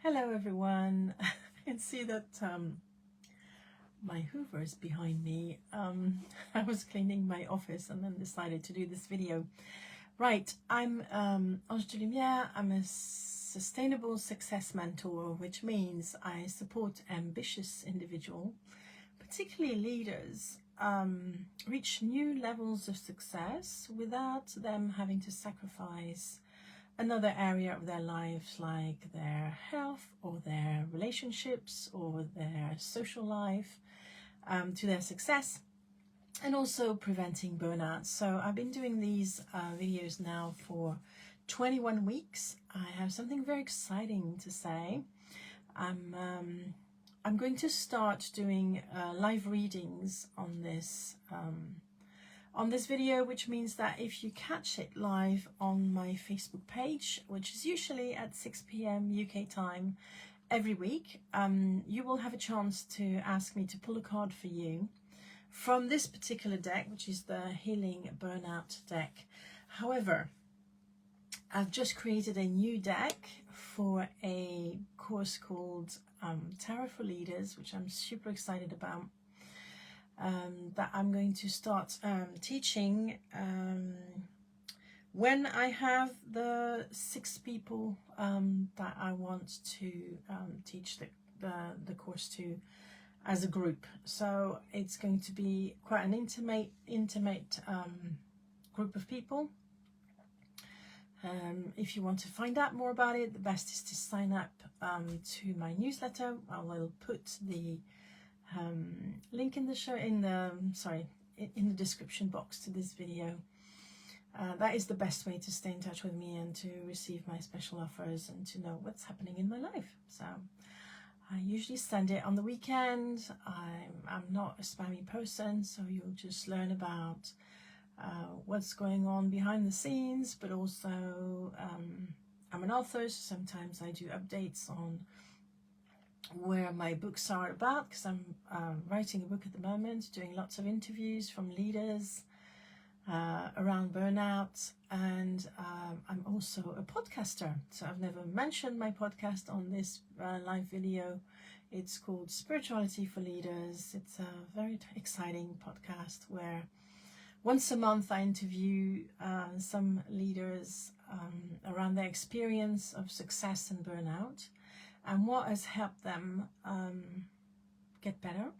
Hello everyone. I can see that my Hoover is behind me. I was cleaning my office and then decided to do this video. Right, I'm Ange de Lumière. I'm a sustainable success mentor, which means I support ambitious individuals, particularly leaders, reach new levels of success without them having to sacrifice another area of their lives, like their health or their relationships or their social life, to their success, and also preventing burnout. So I've been doing these videos now for 21 weeks. I have something very exciting to say. I'm going to start doing live readings on this video, which means that if you catch it live on my Facebook page, which is usually at 6 p.m. UK time every week, you will have a chance to ask me to pull a card for you from this particular deck, which is the Healing Burnout deck. However, I've just created a new deck for a course called Tarot for Leaders, which I'm super excited about. That I'm going to start teaching when I have the 6 people that I want to teach the course to as a group. So it's going to be quite an intimate group of people. If you want to find out more about it, the best is to sign up to my newsletter. I will put the link in the description box to this video. That is the best way to stay in touch with me and to receive my special offers and to know what's happening in my life. So I usually send it on the weekend. I'm not a spammy person, so you'll just learn about what's going on behind the scenes, but also I'm an author, so sometimes I do updates on where my books are about, because I'm writing a book at the moment, doing lots of interviews from leaders around burnout, and I'm also a podcaster. So I've never mentioned my podcast on this live video. It's called Spirituality for Leaders. It's a very exciting podcast where once a month I interview some leaders around their experience of success and burnout, and what has helped them get better.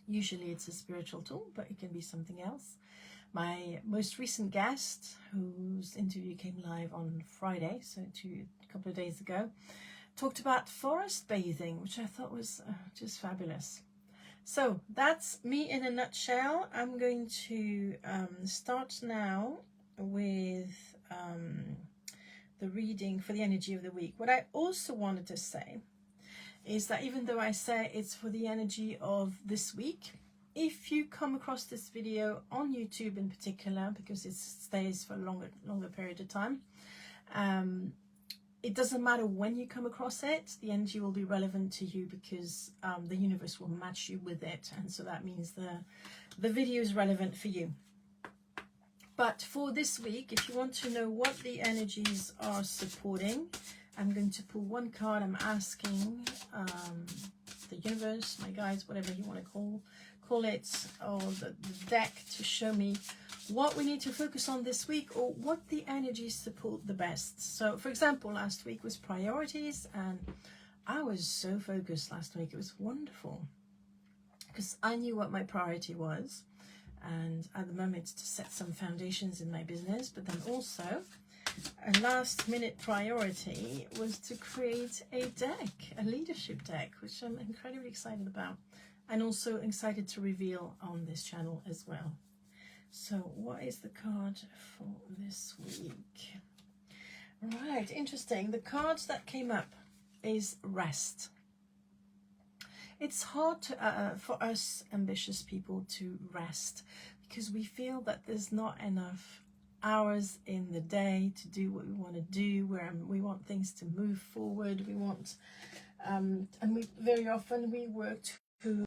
Usually it's a spiritual tool, but it can be something else. My most recent guest, whose interview came live on Friday, so a couple of days ago, talked about forest bathing, which I thought was just fabulous. So that's me in a nutshell. I'm going to start now with the reading for the energy of the week. What I also wanted to say is that even though I say it's for the energy of this week, if you come across this video on YouTube in particular, because it stays for a longer period of time, it doesn't matter when you come across it, the energy will be relevant to you, because the universe will match you with it, and so that means the video is relevant for you. But for this week, if you want to know what the energies are supporting, I'm going to pull one card. I'm asking the universe, my guides, whatever you want to call it, or the deck, to show me what we need to focus on this week, or what the energies support the best. So, for example, last week was priorities, and I was so focused last week. It was wonderful, because I knew what my priority was, and at the moment to set some foundations in my business, but then also a last minute priority was to create a deck, a leadership deck, which I'm incredibly excited about, and also excited to reveal on this channel as well. So what is the card for this week? Right, interesting. The card that came up is rest. It's hard to, for us ambitious people to rest, because we feel that there's not enough hours in the day to do what we want to do, where we want things to move forward. We want, and we very often we work too.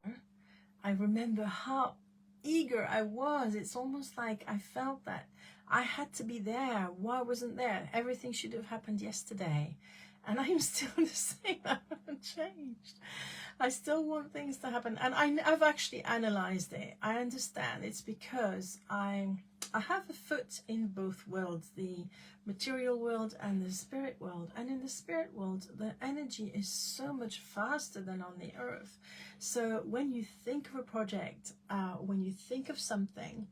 I remember how eager I was. It's almost like I felt that I had to be there. Why wasn't there? Everything should have happened yesterday. And I'm still the same. I haven't changed. I still want things to happen. And I've actually analyzed it. I understand it's because I have a foot in both worlds, the material world and the spirit world. And in the spirit world, the energy is so much faster than on the earth. So when you think of a project, when you think of something,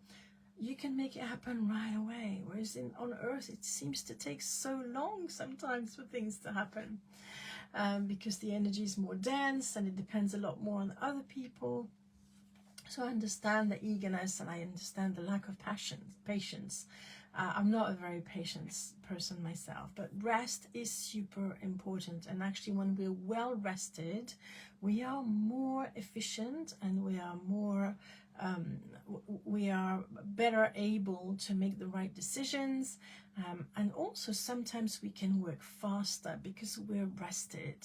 you can make it happen right away. Whereas on earth, it seems to take so long sometimes for things to happen. Because the energy is more dense and it depends a lot more on other people. So I understand the eagerness and I understand the lack of patience. I'm not a very patient person myself, but rest is super important. And actually, when we're well rested, we are more efficient and we are better able to make the right decisions. And also sometimes we can work faster because we're rested.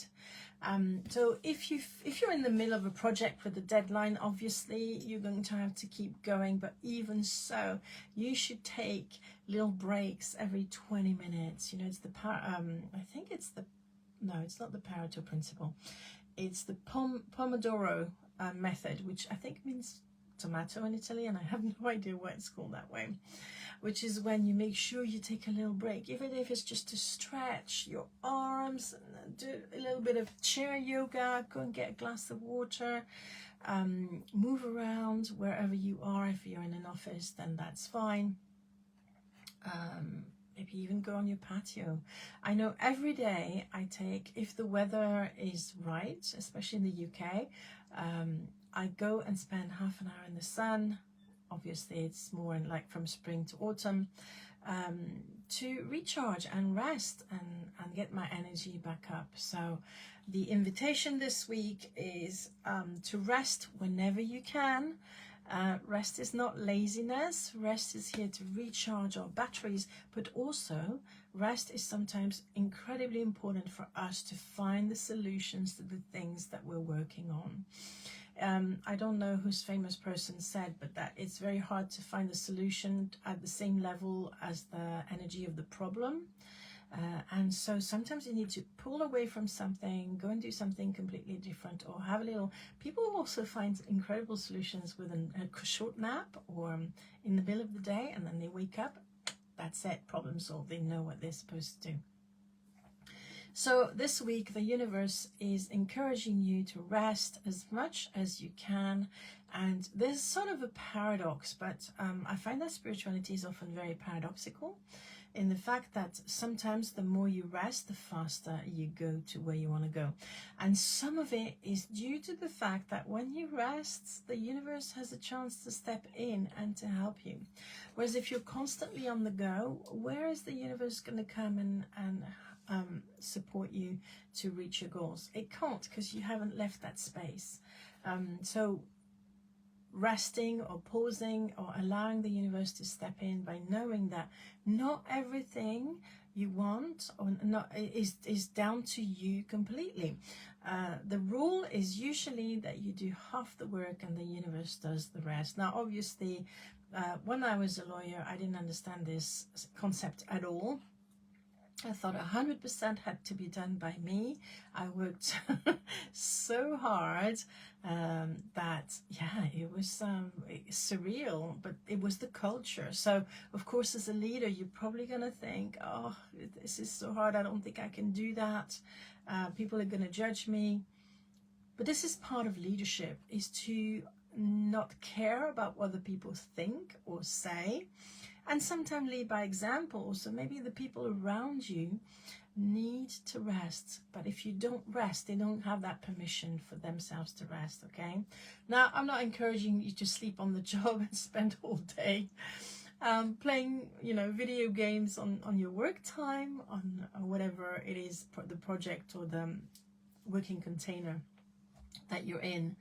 So if you're in the middle of a project with a deadline, obviously you're going to have to keep going. But even so, you should take little breaks every 20 minutes. You know, it's the it's not the Pareto principle. It's the Pomodoro method, which I think means tomato in Italian. I have no idea why it's called that way. Which is when you make sure you take a little break, even if it's just to stretch your arms, and do a little bit of chair yoga, go and get a glass of water, move around wherever you are. If you're in an office, then that's fine. Maybe even go on your patio. I know every day I take, if the weather is right, especially in the UK, I go and spend half an hour in the sun. Obviously, it's more in like from spring to autumn, to recharge and rest and get my energy back up. So the invitation this week is to rest whenever you can. Rest is not laziness. Rest is here to recharge our batteries, but also rest is sometimes incredibly important for us to find the solutions to the things that we're working on. I don't know whose famous person said, but that it's very hard to find the solution at the same level as the energy of the problem. And so sometimes you need to pull away from something, go and do something completely different, or have a little. People also find incredible solutions with a short nap or in the middle of the day, and then they wake up. That's it, problem solved. They know what they're supposed to do. So this week, the universe is encouraging you to rest as much as you can. And there's sort of a paradox, but I find that spirituality is often very paradoxical in the fact that sometimes the more you rest, the faster you go to where you want to go. And some of it is due to the fact that when you rest, the universe has a chance to step in and to help you. Whereas if you're constantly on the go, where is the universe going to come and support you to reach your goals? It can't, because you haven't left that space. So resting or pausing or allowing the universe to step in by knowing that not everything you want or not is down to you completely. The rule is usually that you do half the work and the universe does the rest. Now, obviously, when I was a lawyer, I didn't understand this concept at all. I thought 100% had to be done by me. I worked so hard that, yeah, it was surreal, but it was the culture. So, of course, as a leader, you're probably going to think, oh, this is so hard. I don't think I can do that. People are going to judge me. But this is part of leadership, is to not care about what other people think or say. And sometimes lead by example. So maybe the people around you need to rest. But if you don't rest, they don't have that permission for themselves to rest, okay? Now, I'm not encouraging you to sleep on the job and spend all day playing, video games on your work time, on whatever it is, the project or the working container that you're in.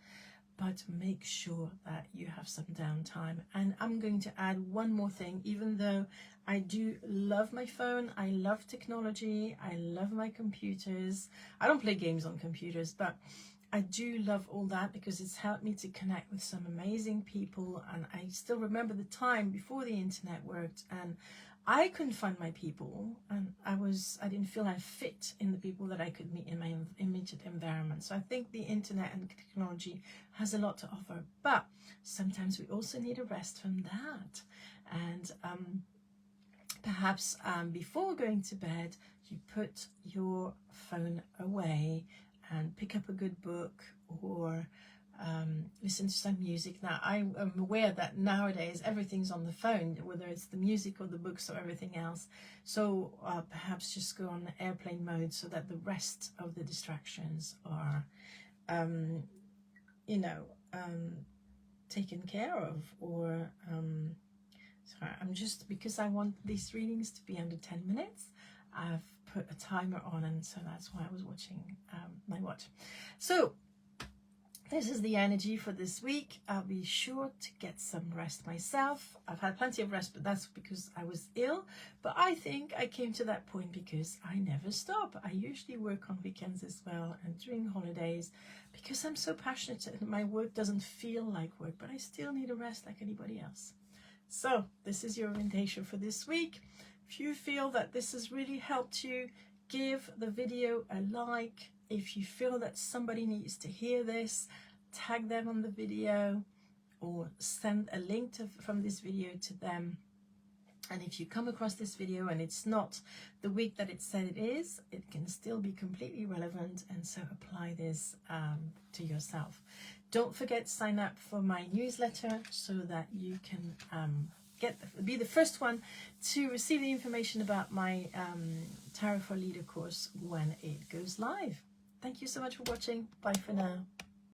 But make sure that you have some downtime. And I'm going to add one more thing. Even though I do love my phone, I love technology, I love my computers. I don't play games on computers, but I do love all that because it's helped me to connect with some amazing people, and I still remember the time before the internet worked and I couldn't find my people, and I didn't feel I fit in the people that I could meet in my immediate environment. So I think the internet and technology has a lot to offer, but sometimes we also need a rest from that. And perhaps before going to bed, you put your phone away and pick up a good book, or listen to some music. Now, I'm aware that nowadays everything's on the phone, whether it's the music or the books or everything else. So perhaps just go on airplane mode so that the rest of the distractions are, taken care of. Or sorry, I'm just, because I want these readings to be under 10 minutes, I've put a timer on, and so that's why I was watching my watch. So this is the energy for this week. I'll be sure to get some rest myself. I've had plenty of rest, but that's because I was ill. But I think I came to that point because I never stop. I usually work on weekends as well and during holidays because I'm so passionate and my work doesn't feel like work, but I still need a rest like anybody else. So this is your invitation for this week. If you feel that this has really helped you, give the video a like. If you feel that somebody needs to hear this, tag them on the video or send a link from this video to them. And if you come across this video and it's not the week that it said it is, it can still be completely relevant, and so apply this to yourself. Don't forget to sign up for my newsletter so that you can be the first one to receive the information about my Tarot for Leader course when it goes live. Thank you so much for watching. Bye for now.